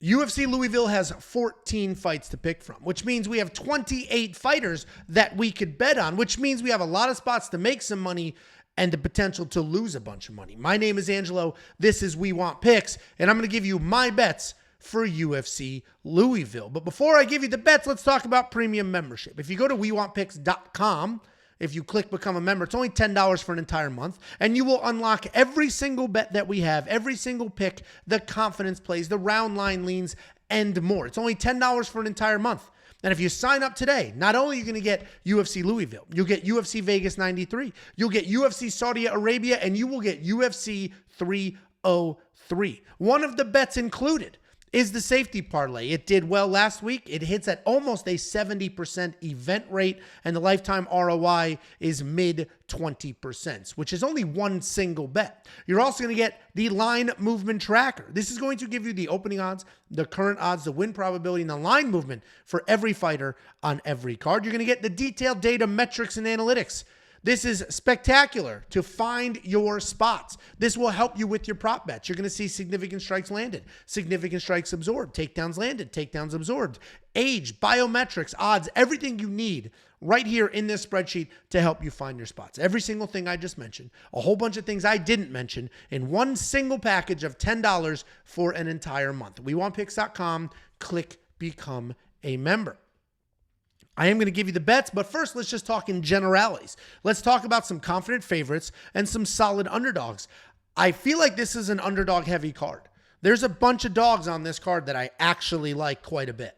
UFC Louisville has 14 fights to pick from, which means we have 28 fighters that we could bet on, which means we have a lot of spots to make some money and the potential to lose a bunch of money. My name is Angelo. This is We Want Picks, and I'm going to give you my bets for UFC Louisville. But before I give you the bets, let's talk about premium membership. If you go to WeWantPicks.com, if you click Become a Member, it's only $10 for an entire month, and you will unlock every single bet that we have, every single pick, the confidence plays, the round line leans, and more. It's only $10 for an entire month. And if you sign up today, not only are you going to get UFC Louisville, you'll get UFC Vegas 93, you'll get UFC Saudi Arabia, and you will get UFC 303. One of the bets included is the safety parlay. It did well last week. It hits at almost a 70% event rate, and the lifetime ROI is mid 20%, which is only one single bet. You're also going to get the line movement tracker. This is going to give you the opening odds, the current odds, the win probability, and the line movement for every fighter on every card. You're going to get the detailed data, metrics, and analytics. This is spectacular to find your spots. This will help you with your prop bets. You're going to see significant strikes landed, significant strikes absorbed, takedowns landed, takedowns absorbed, age, biometrics, odds, everything you need right here in this spreadsheet to help you find your spots. Every single thing I just mentioned, a whole bunch of things I didn't mention in one single package of $10 for an entire month. WeWantPicks.com, click Become a Member. I am going to give you the bets, but first, let's just talk in generalities. Let's talk about some confident favorites and some solid underdogs. I feel like this is an underdog-heavy card. There's a bunch of dogs on this card that I actually like quite a bit.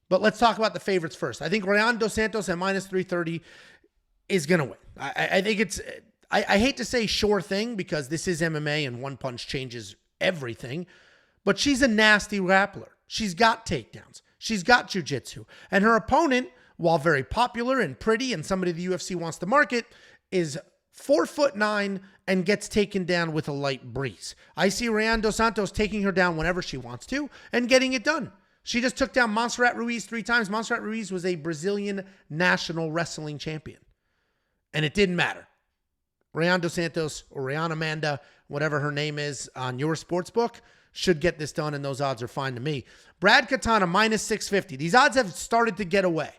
But let's talk about the favorites first. I think Rayanne dos Santos at minus 330 is going to win. I think it's, I hate to say sure thing because this is MMA and one punch changes everything, but she's a nasty grappler. She's got takedowns. She's got jiu-jitsu. And her opponent, while very popular and pretty and somebody the UFC wants to market, is 4'9" and gets taken down with a light breeze. I see Rayanne dos Santos taking her down whenever she wants to and getting it done. She just took down Montserrat Ruiz 3 times. Montserrat Ruiz was a Brazilian national wrestling champion. And it didn't matter. Rayanne dos Santos or Rayanne Amanda, whatever her name is on your sports book, should get this done, and those odds are fine to me. Brad Katana, minus 650. These odds have started to get away.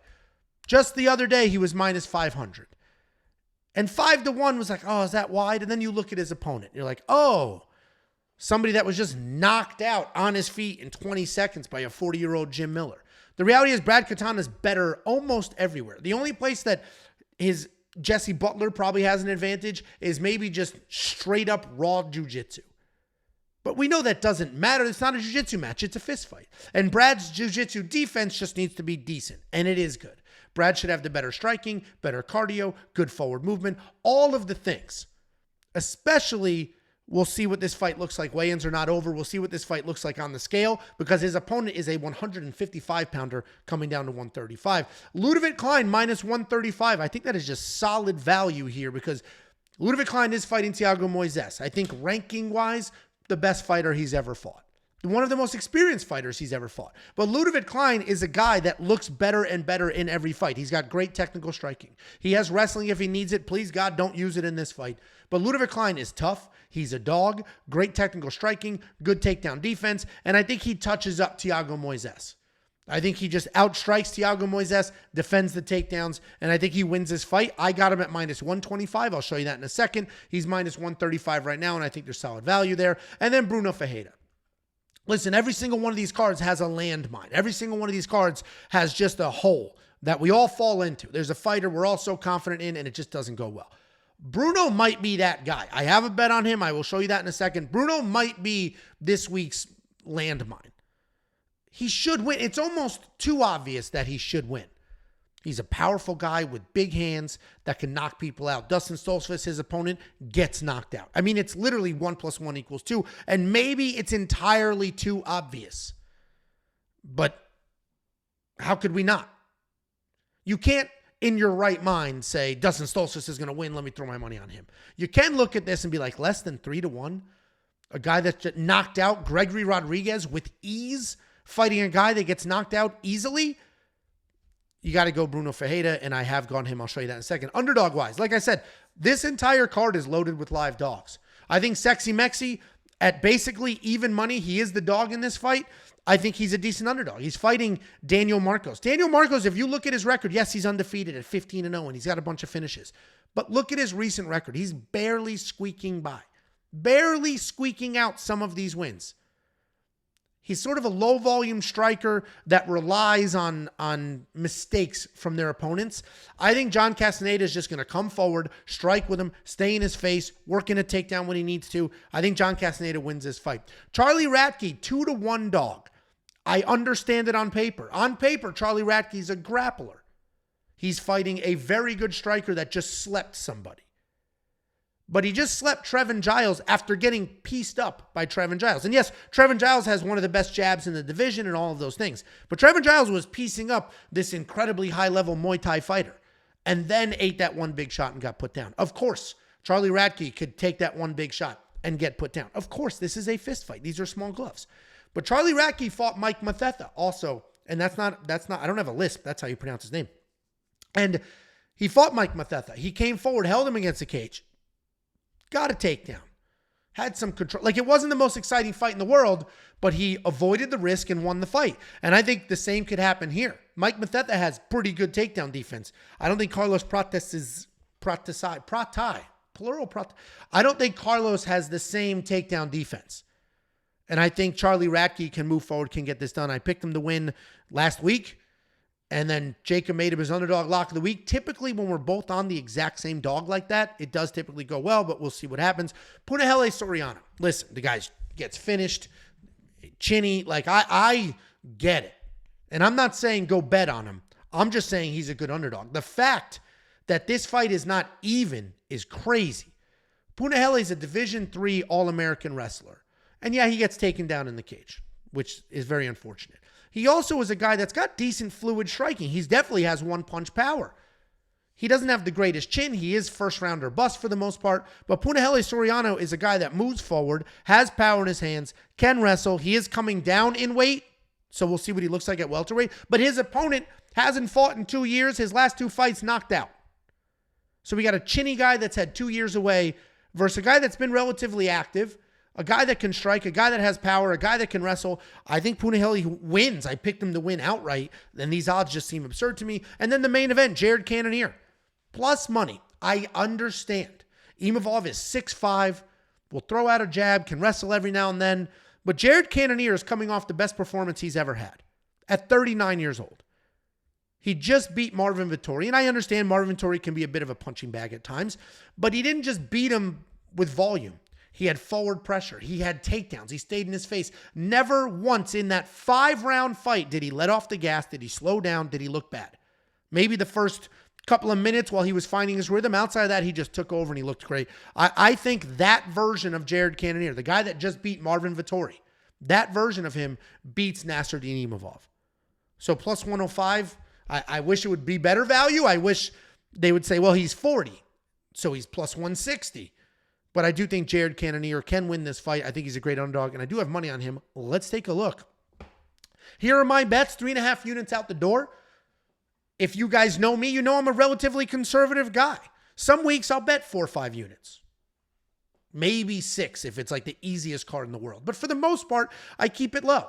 Just the other day, he was minus 500. And 5-1 was like, oh, is that wide? And then you look at his opponent. You're like, oh, somebody that was just knocked out on his feet in 20 seconds by a 40-year-old Jim Miller. The reality is Brad Katana is better almost everywhere. The only place that his Jesse Butler probably has an advantage is maybe just straight up raw jiu-jitsu. But we know that doesn't matter. It's not a jiu-jitsu match. It's a fist fight. And Brad's jiu-jitsu defense just needs to be decent. And it is good. Brad should have the better striking, better cardio, good forward movement, all of the things. Especially, we'll see what this fight looks like. Weigh-ins are not over. We'll see what this fight looks like on the scale because his opponent is a 155-pounder coming down to 135. Ludovic Klein, minus 135. I think that is just solid value here because Ludovic Klein is fighting Thiago Moises. I think ranking-wise, the best fighter he's ever fought. One of the most experienced fighters he's ever fought. But Ludovic Klein is a guy that looks better and better in every fight. He's got great technical striking. He has wrestling if he needs it. Please, God, don't use it in this fight. But Ludovic Klein is tough. He's a dog. Great technical striking. Good takedown defense. And I think he touches up Thiago Moises. I think he just outstrikes Thiago Moises, defends the takedowns, and I think he wins this fight. I got him at minus 125. I'll show you that in a second. He's minus 135 right now, and I think there's solid value there. And then Bruno Ferreira. Listen, every single one of these cards has a landmine. Every single one of these cards has just a hole that we all fall into. There's a fighter we're all so confident in, and it just doesn't go well. Bruno might be that guy. I have a bet on him. I will show you that in a second. Bruno might be this week's landmine. He should win. It's almost too obvious that he should win. He's a powerful guy with big hands that can knock people out. Dustin Stoltzfus, his opponent, gets knocked out. I mean, it's literally 1 + 1 = 2, and maybe it's entirely too obvious. But how could we not? You can't, in your right mind, say, Dustin Stoltzfus is going to win. Let me throw my money on him. You can look at this and be like, less than 3-1? A guy that knocked out Gregory Rodriguez with ease, fighting a guy that gets knocked out easily? You got to go Bruno Ferreira, and I have gone him. I'll show you that in a second. Underdog-wise, like I said, this entire card is loaded with live dogs. I think Sexy Mexi, at basically even money, he is the dog in this fight. I think he's a decent underdog. He's fighting Daniel Marcos. Daniel Marcos, if you look at his record, yes, he's undefeated at 15-0, and he's got a bunch of finishes. But look at his recent record. He's barely squeaking by. Barely squeaking out some of these wins. He's sort of a low-volume striker that relies on mistakes from their opponents. I think John Castaneda is just going to come forward, strike with him, stay in his face, work in a takedown when he needs to. I think John Castaneda wins this fight. Charlie Radtke, 2-1 dog. I understand it on paper. On paper, Charlie Radtke is a grappler. He's fighting a very good striker that just slept somebody. But he just slept Trevin Giles after getting pieced up by Trevin Giles. And yes, Trevin Giles has one of the best jabs in the division and all of those things. But Trevin Giles was piecing up this incredibly high-level Muay Thai fighter and then ate that one big shot and got put down. Of course, Charlie Radtke could take that one big shot and get put down. Of course, this is a fist fight. These are small gloves. But Charlie Radtke fought Mike Mathetha also. And that's not, I don't have a lisp. That's how you pronounce his name. And he fought Mike Mathetha. He came forward, held him against the cage. Got a takedown. Had some control. Like, it wasn't the most exciting fight in the world, but he avoided the risk and won the fight. And I think the same could happen here. Mike Mathetha has pretty good takedown defense. I don't think Carlos I don't think Carlos has the same takedown defense. And I think Charlie Radtke can move forward, can get this done. I picked him to win last week. And then Jacob made him his underdog lock of the week. Typically, when we're both on the exact same dog like that, it does typically go well, but we'll see what happens. Punahele Soriano. Listen, the guy gets finished, chinny. Like, I get it. And I'm not saying go bet on him. I'm just saying he's a good underdog. The fact that this fight is not even is crazy. Punahele is a Division III All-American wrestler. And yeah, he gets taken down in the cage, which is very unfortunate. He also is a guy that's got decent fluid striking. He definitely has one-punch power. He doesn't have the greatest chin. He is first-rounder bust for the most part. But Punahele Soriano is a guy that moves forward, has power in his hands, can wrestle. He is coming down in weight, so we'll see what he looks like at welterweight. But his opponent hasn't fought in 2 years. His last 2 fights knocked out. So we got a chinny guy that's had 2 years away versus a guy that's been relatively active, a guy that can strike, a guy that has power, a guy that can wrestle. I think Punahele wins. I picked him to win outright, and these odds just seem absurd to me. And then the main event, Jared Cannonier. Plus money. I understand. Imavov is 6'5", will throw out a jab, can wrestle every now and then. But Jared Cannonier is coming off the best performance he's ever had at 39 years old. He just beat Marvin Vettori, and I understand Marvin Vettori can be a bit of a punching bag at times, but he didn't just beat him with volume. He had forward pressure. He had takedowns. He stayed in his face. Never once in that 5-round fight did he let off the gas. Did he slow down? Did he look bad? Maybe the first couple of minutes while he was finding his rhythm. Outside of that, he just took over and he looked great. I think that version of Jared Cannonier, the guy that just beat Marvin Vettori, that version of him beats Nasruddin Imavov. So plus 105, I wish it would be better value. I wish they would say, well, he's 40, so he's plus 160. But I do think Jared Cannonier can win this fight. I think he's a great underdog, and I do have money on him. Let's take a look. Here are my bets, 3.5 units out the door. If you guys know me, you know I'm a relatively conservative guy. Some weeks I'll bet 4 or 5 units. Maybe 6 if it's like the easiest card in the world. But for the most part, I keep it low.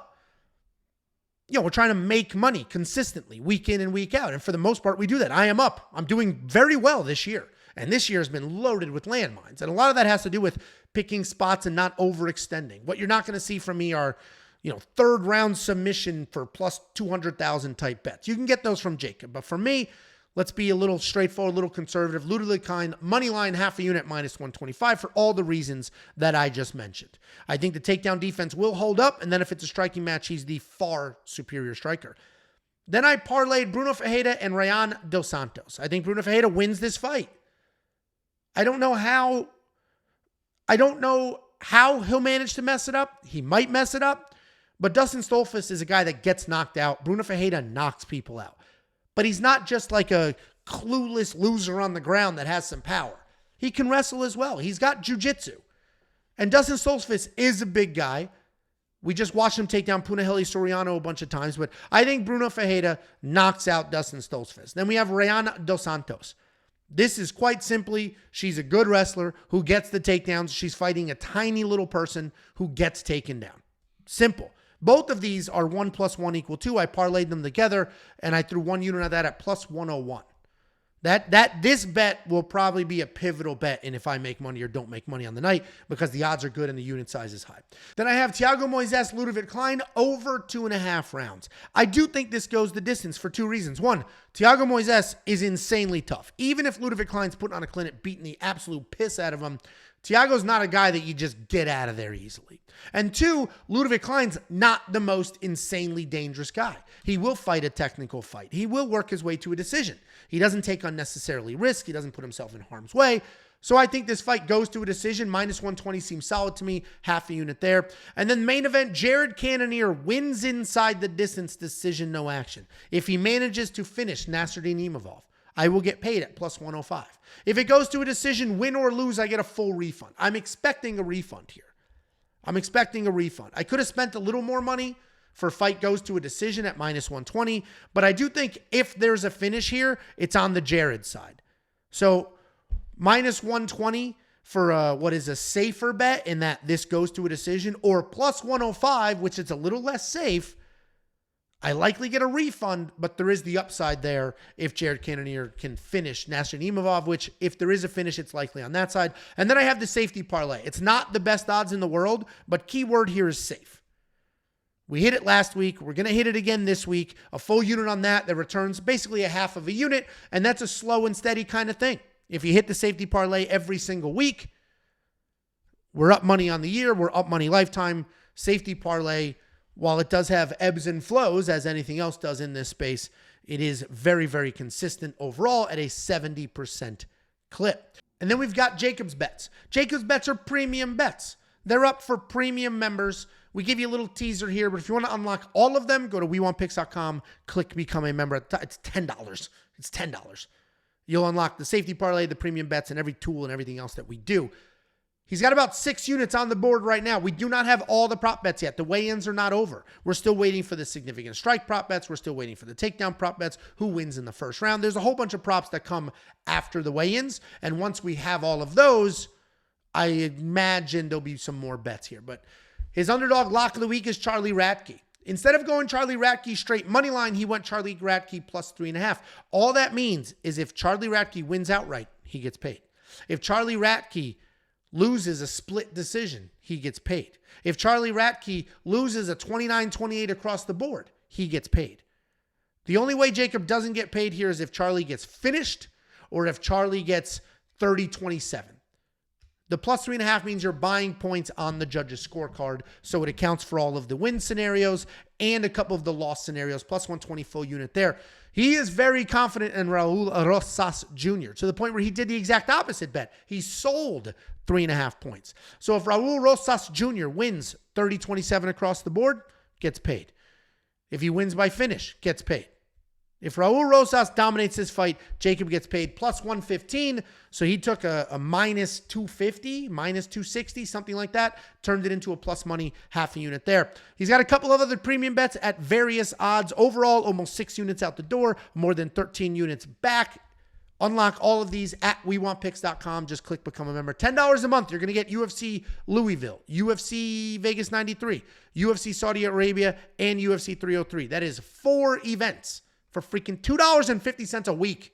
You know, we're trying to make money consistently, week in and week out. And for the most part, we do that. I am up. I'm doing very well this year. And this year has been loaded with landmines. And a lot of that has to do with picking spots and not overextending. What you're not going to see from me are, third round submission for plus 200,000 type bets. You can get those from Jacob. But for me, let's be a little straightforward, a little conservative. Ludwig Kind, money line, half a unit, minus 125 for all the reasons that I just mentioned. I think the takedown defense will hold up. And then if it's a striking match, he's the far superior striker. Then I parlayed Bruno Ferreira and Rayanne Dos Santos. I think Bruno Ferreira wins this fight. I don't know how he'll manage to mess it up. He might mess it up. But Dustin Stolfus is a guy that gets knocked out. Bruno Ferreira knocks people out. But he's not just like a clueless loser on the ground that has some power. He can wrestle as well. He's got jiu-jitsu. And Dustin Stolfus is a big guy. We just watched him take down Punahele Soriano a bunch of times. But I think Bruno Ferreira knocks out Dustin Stolfus. Then we have Rayanne Dos Santos. This is quite simply, she's a good wrestler who gets the takedowns. She's fighting a tiny little person who gets taken down. Simple. Both of these are 1 + 1 = 2. I parlayed them together, and I threw 1 unit of that at plus 101. This bet will probably be a pivotal bet in if I make money or don't make money on the night, because the odds are good and the unit size is high. Then I have Thiago Moises, Ludovic Klein over 2.5 rounds. I do think this goes the distance for 2 reasons. One, Thiago Moises is insanely tough. Even if Ludovic Klein's putting on a clinic, beating the absolute piss out of him, Thiago's not a guy that you just get out of there easily. And 2, Ludovic Klein's not the most insanely dangerous guy. He will fight a technical fight. He will work his way to a decision. He doesn't take unnecessarily risk. He doesn't put himself in harm's way. So I think this fight goes to a decision. Minus 120 seems solid to me. Half a unit there. And then main event, Jared Cannonier wins inside the distance, decision, no action. If he manages to finish Nasruddin Imavov, I will get paid at plus 105. If it goes to a decision, win or lose, I get a full refund. I'm expecting a refund here. I could have spent a little more money for fight goes to a decision at minus 120, but I do think if there's a finish here, it's on the Jared side. So minus 120 for what is a safer bet in that this goes to a decision, or plus 105, which is a little less safe. I likely get a refund, but there is the upside there if Jared Cannonier can finish Nasruddin Imavov, which if there is a finish, it's likely on that side. And then I have the safety parlay. It's not the best odds in the world, but keyword here is safe. We hit it last week. We're going to hit it again this week. A full unit on that returns basically a half of a unit, and that's a slow and steady kind of thing. If you hit the safety parlay every single week, we're up money on the year. We're up money lifetime. Safety parlay, while it does have ebbs and flows, as anything else does in this space, it is very, very consistent overall at a 70% clip. And then we've got Jacob's bets. Jacob's bets are premium bets. They're up for premium members. We give you a little teaser here, but if you want to unlock all of them, go to WeWantPicks.com, click Become a Member. It's $10. It's $10. You'll unlock the safety parlay, the premium bets, and every tool and everything else that we do. He's got about 6 units on the board right now. We do not have all the prop bets yet. The weigh-ins are not over. We're still waiting for the significant strike prop bets. We're still waiting for the takedown prop bets. Who wins in the first round? There's a whole bunch of props that come after the weigh-ins, and once we have all of those, I imagine there'll be some more bets here. But his underdog lock of the week is Charlie Radtke. Instead of going Charlie Radtke straight money line, he went Charlie Radtke plus 3.5. All that means is if Charlie Radtke wins outright, he gets paid. If Charlie Radtke loses a split decision, he gets paid. If Charlie Radtke loses a 29-28 across the board, he gets paid. The only way Jacob doesn't get paid here is if Charlie gets finished or if Charlie gets 30-27. The plus 3.5 means you're buying points on the judge's scorecard, so it accounts for all of the win scenarios and a couple of the loss scenarios, plus 120 full unit there. He is very confident in Raul Rosas Jr. to the point where he did the exact opposite bet. He sold 3.5 points. So if Raul Rosas Jr. wins 30-27 across the board, gets paid. If he wins by finish, gets paid. If Raul Rosas dominates this fight, Jacob gets paid plus 115. So he took a minus 250, minus 260, something like that, turned it into a plus money, half a unit there. He's got a couple of other premium bets at various odds. Overall, almost 6 units out the door, more than 13 units back. Unlock all of these at WeWantPicks.com. Just click Become a Member. $10 a month. You're going to get UFC Louisville, UFC Vegas 93, UFC Saudi Arabia, and UFC 303. That is 4 events for freaking $2.50 a week.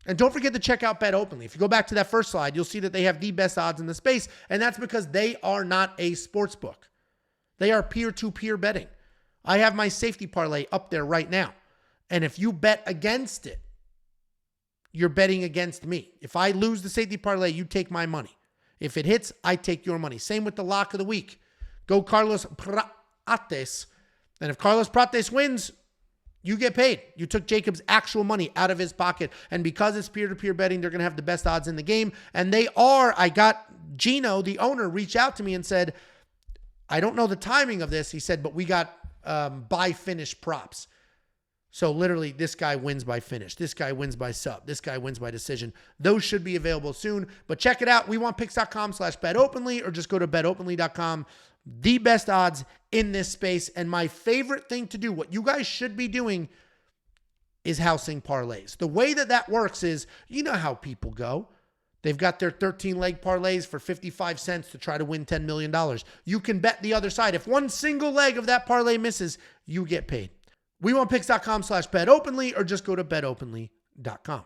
And don't forget to check out BetOpenly. If you go back to that first slide, you'll see that they have the best odds in the space, and that's because they are not a sports book. They are peer-to-peer betting. I have my safety parlay up there right now, and if you bet against it, you're betting against me. If I lose the safety parlay, you take my money. If it hits, I take your money. Same with the lock of the week. Go Carlos Prates, and if Carlos Prates wins, you get paid. You took Jacob's actual money out of his pocket. And because it's peer-to-peer betting, they're going to have the best odds in the game. And they are. I got Gino, the owner, reach out to me and said, I don't know the timing of this. He said, but we got by finish props. So literally, this guy wins by finish. This guy wins by sub. This guy wins by decision. Those should be available soon. But check it out. WeWantPicks.com/BetOpenly or just go to BetOpenly.com. The best odds in this space. And my favorite thing to do, what you guys should be doing, is housing parlays. The way that works is, you know how people go. They've got their 13 leg parlays for 55 cents to try to win $10 million. You can bet the other side. If one single leg of that parlay misses, you get paid. WeWantPicks.com/BetOpenly or just go to BetOpenly.com.